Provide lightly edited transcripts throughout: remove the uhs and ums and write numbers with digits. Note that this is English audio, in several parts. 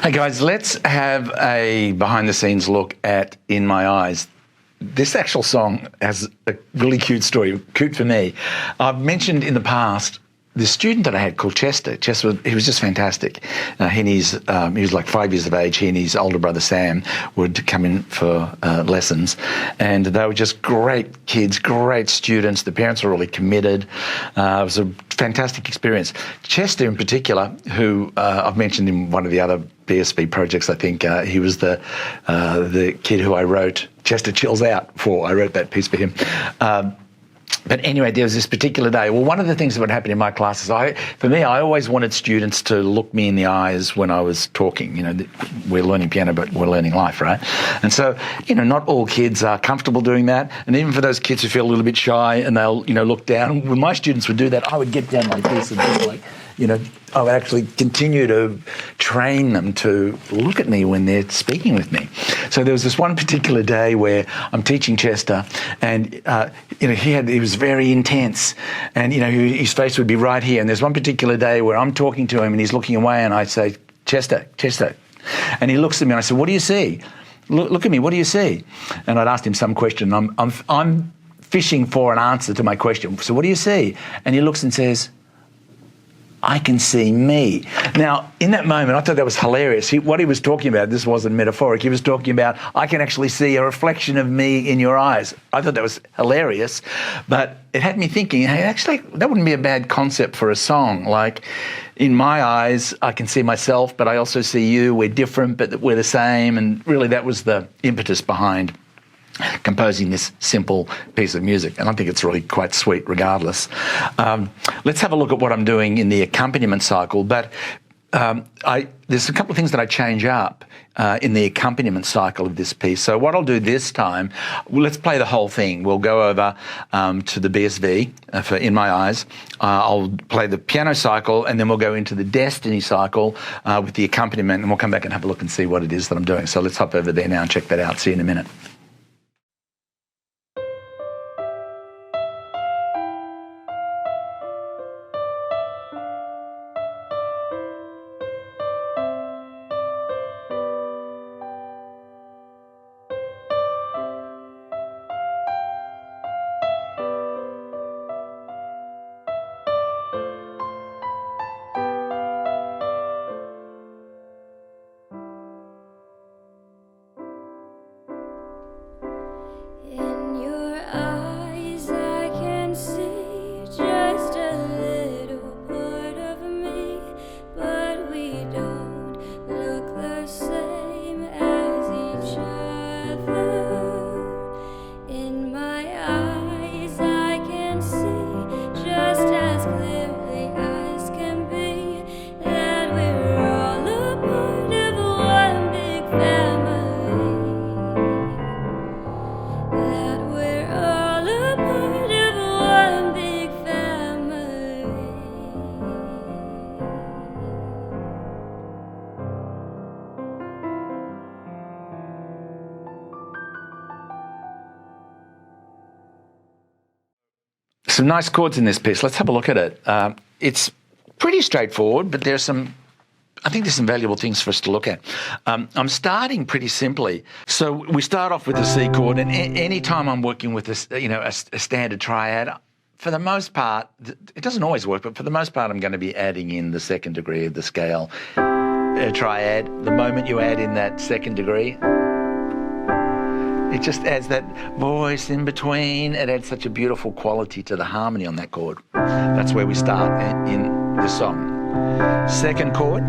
Hey guys, let's have a behind-the-scenes look at In My Eyes. This actual song has a really cute story, cute for me. I've mentioned in the past the student that I had called Chester. He was just fantastic. He was like 5 years of age. He and his older brother Sam would come in for lessons, and they were just great kids, great students. The parents were really committed. It was a fantastic experience. Chester in particular, who I've mentioned in one of the other BSB projects, I think he was the kid who I wrote Chester Chills Out for. I wrote that piece for him. But anyway, there was this particular day. Well, one of the things that would happen in my classes, I always wanted students to look me in the eyes when I was talking. You know, we're learning piano, but we're learning life, right? And so, you know, not all kids are comfortable doing that. And even for those kids who feel a little bit shy and they'll, you know, look down, when my students would do that, I would get down like this and just like, you know, I would actually continue to train them to look at me when they're speaking with me. So there was this one particular day where I'm teaching Chester, and you know, he was very intense, and you know, his face would be right here. And there's one particular day where I'm talking to him, and he's looking away, and I say, Chester, and he looks at me, and I said, what do you see? Look at me. What do you see? And I'd asked him some question. I'm fishing for an answer to my question. So what do you see? And he looks and says, I can see me. Now, in that moment, I thought that was hilarious. What he was talking about, this wasn't metaphoric, he was talking about, I can actually see a reflection of me in your eyes. I thought that was hilarious, but it had me thinking, hey, actually, that wouldn't be a bad concept for a song. Like, in my eyes, I can see myself, but I also see you. We're different, but we're the same. And really, that was the impetus behind composing this simple piece of music, and I think it's really quite sweet regardless. Let's have a look at what I'm doing in the accompaniment cycle, but there's a couple of things that I change up in the accompaniment cycle of this piece. So what I'll do this time, let's play the whole thing. We'll go over to the BSV for In My Eyes. I'll play the piano cycle, and then we'll go into the Destiny cycle with the accompaniment, and we'll come back and have a look and see what it is that I'm doing. So let's hop over there now and check that out. See you in a minute. Some nice chords in this piece. Let's have a look at it. It's pretty straightforward, but I think there's some valuable things for us to look at. I'm starting pretty simply. So we start off with the C chord, and any time I'm working with a standard triad, for the most part, it doesn't always work, but for the most part, I'm going to be adding in the second degree of the scale. A triad, the moment you add in that second degree, it just adds that voice in between. It adds such a beautiful quality to the harmony on that chord. That's where we start in the song. Second chord.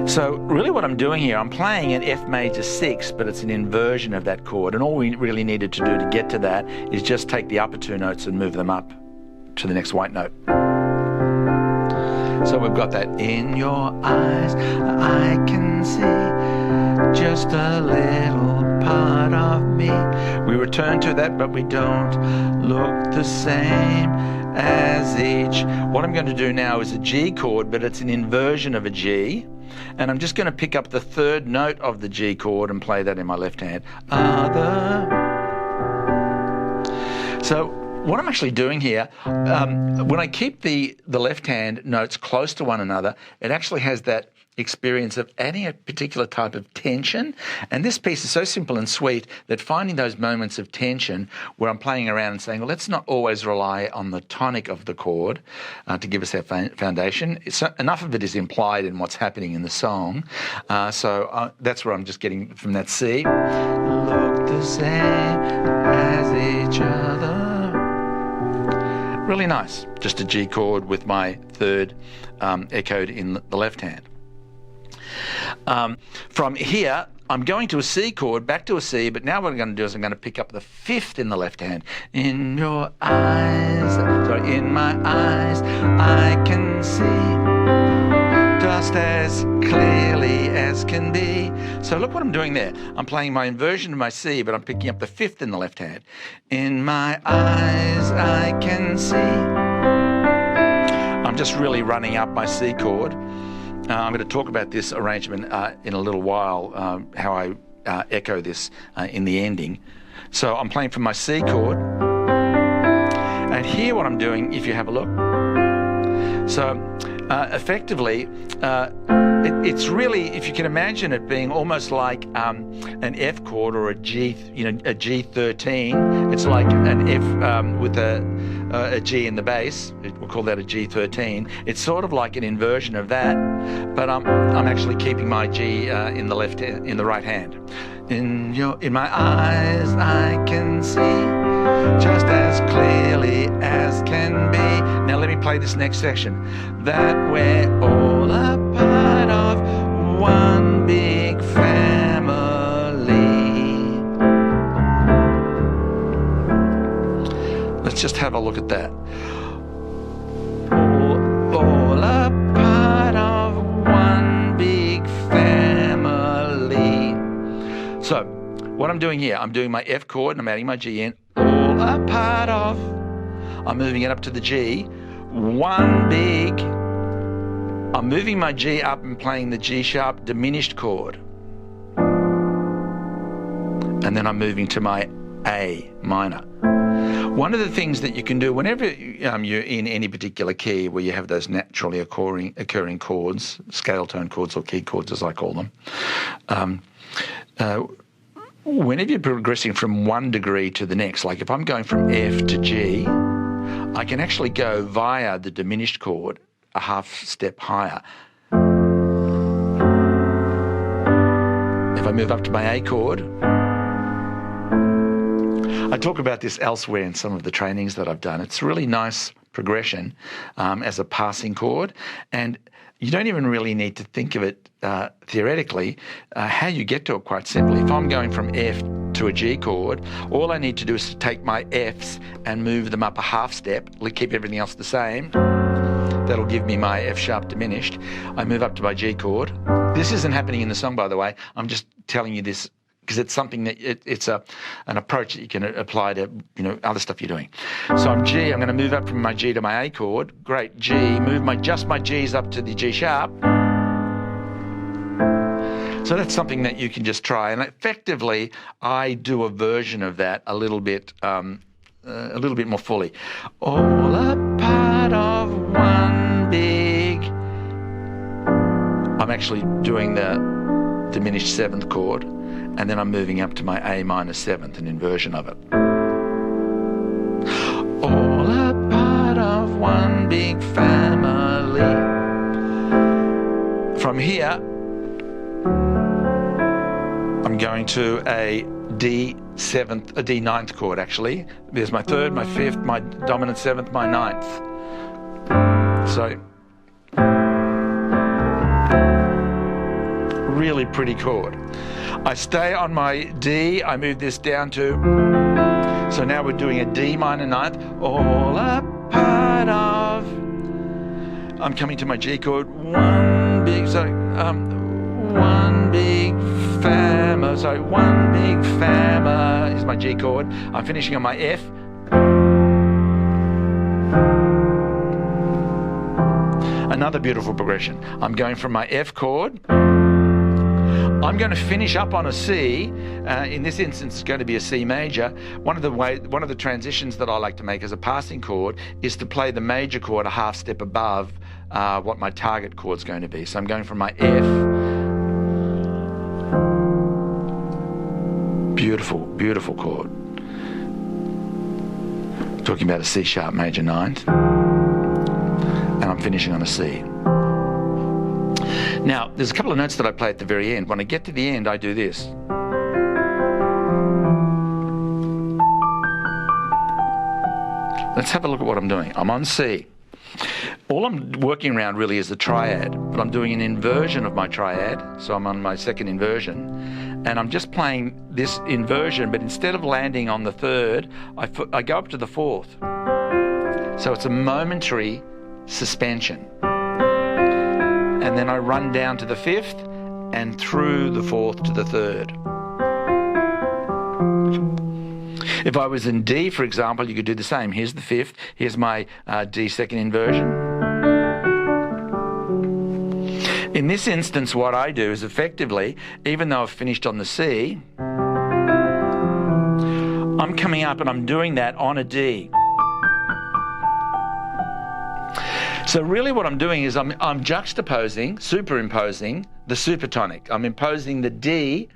So really what I'm doing here, I'm playing an F major 6, but it's an inversion of that chord. And all we really needed to do to get to that is just take the upper two notes and move them up to the next white note. So we've got that. In your eyes, I can see just a little part of me. We return to that, but we don't look the same as each. What I'm going to do now is a G chord, but it's an inversion of a G. And I'm just going to pick up the third note of the G chord and play that in my left hand. So what I'm actually doing here, when I keep the left hand notes close to one another, it actually has that experience of any particular type of tension. And this piece is so simple and sweet that finding those moments of tension where I'm playing around and saying, well, let's not always rely on the tonic of the chord to give us that foundation. Enough of it is implied in what's happening in the song. So that's where I'm just getting from that C. Look the same as each other. Really nice. Just a G chord with my third echoed in the left hand. From here, I'm going to a C chord, back to a C, but now what I'm going to do is I'm going to pick up the fifth in the left hand. In your eyes, sorry, in my eyes, I can see just as clearly as can be. So look what I'm doing there. I'm playing my inversion of my C, but I'm picking up the fifth in the left hand. In my eyes, I can see. I'm just really running up my C chord. I'm going to talk about this arrangement in a little while, how I echo this in the ending. So I'm playing from my C chord. And here what I'm doing, if you have a look. So effectively, it's really, if you can imagine it being almost like an F chord or a G, a G13. It's like an F with a G in the bass. We'll call that a G13. It's sort of like an inversion of that, but I'm actually keeping my G in the right hand. In my eyes, I can see just as clearly as can be. Now let me play this next section. That we're all a part of one big family. Let's just have a look at that. All a part of one big family. So what I'm doing here, I'm doing my F chord and I'm adding my G in. All a part of. I'm moving it up to the G. One big. I'm moving my G up and playing the G sharp diminished chord. And then I'm moving to my A minor. One of the things that you can do whenever you're in any particular key where you have those naturally occurring chords, scale tone chords or key chords as I call them, whenever you're progressing from one degree to the next, like if I'm going from F to G, I can actually go via the diminished chord a half step higher. If I move up to my A chord, I talk about this elsewhere in some of the trainings that I've done. It's a really nice progression as a passing chord, and you don't even really need to think of it theoretically. How you get to it quite simply. If I'm going from F to a G chord, all I need to do is to take my Fs and move them up a half step, keep everything else the same. That'll give me my F sharp diminished. I move up to my G chord. This isn't happening in the song, by the way. I'm just telling you this because it's something that it's an approach that you can apply to other stuff you're doing. So I'm G. I'm going to move up from my G to my A chord. Great, G. Move just my G's up to the G sharp. So that's something that you can just try, and effectively I do a version of that a little bit more fully. All a part of one big. I'm actually doing the diminished seventh chord, and then I'm moving up to my A minor seventh, an inversion of it. All a part of one big family. From here, I'm going to a D ninth chord actually. There's my third, my fifth, my dominant seventh, my ninth. So, really pretty chord. I stay on my D, I move this down to, so now we're doing a D minor ninth, all a part of, I'm coming to my G chord, one big fama is my G chord, I'm finishing on my F, another beautiful progression. I'm going from my F chord, I'm going to finish up on a C. In this instance, it's going to be a C major. One of the transitions that I like to make as a passing chord is to play the major chord a half step above what my target chord's going to be. So I'm going from my F. Beautiful, beautiful chord. Talking about a C sharp major ninth. And I'm finishing on a C. Now, there's a couple of notes that I play at the very end. When I get to the end, I do this. Let's have a look at what I'm doing. I'm on C. All I'm working around really is the triad, but I'm doing an inversion of my triad, so I'm on my second inversion, and I'm just playing this inversion, but instead of landing on the third, I go up to the fourth. So it's a momentary suspension. And then I run down to the fifth and through the fourth to the third. If I was in D, for example, you could do the same. Here's the fifth. Here's my D second inversion. In this instance, what I do is effectively, even though I've finished on the C, I'm coming up and I'm doing that on a D. So really what I'm doing is I'm juxtaposing, superimposing the supertonic. I'm imposing the D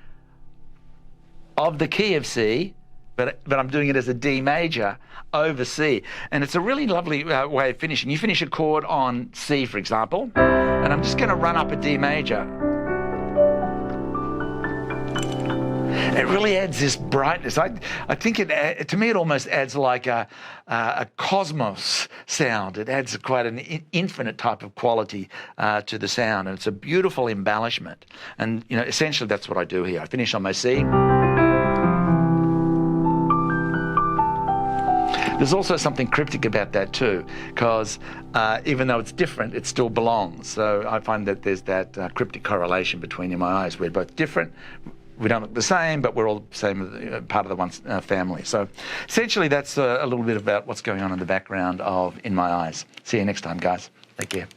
of the key of C, but I'm doing it as a D major over C. And it's a really lovely way of finishing. You finish a chord on C, for example, and I'm just going to run up a D major. It really adds this brightness. I think to me it almost adds like a cosmos sound. It adds quite an infinite type of quality to the sound, and it's a beautiful embellishment. And essentially that's what I do here. I finish on my C. There's also something cryptic about that too, because even though it's different, it still belongs. So I find that there's that cryptic correlation between In My Eyes. We're both different. We don't look the same, but we're all the same, part of the one family. So essentially that's a little bit about what's going on in the background of In My Eyes. See you next time, guys. Take care.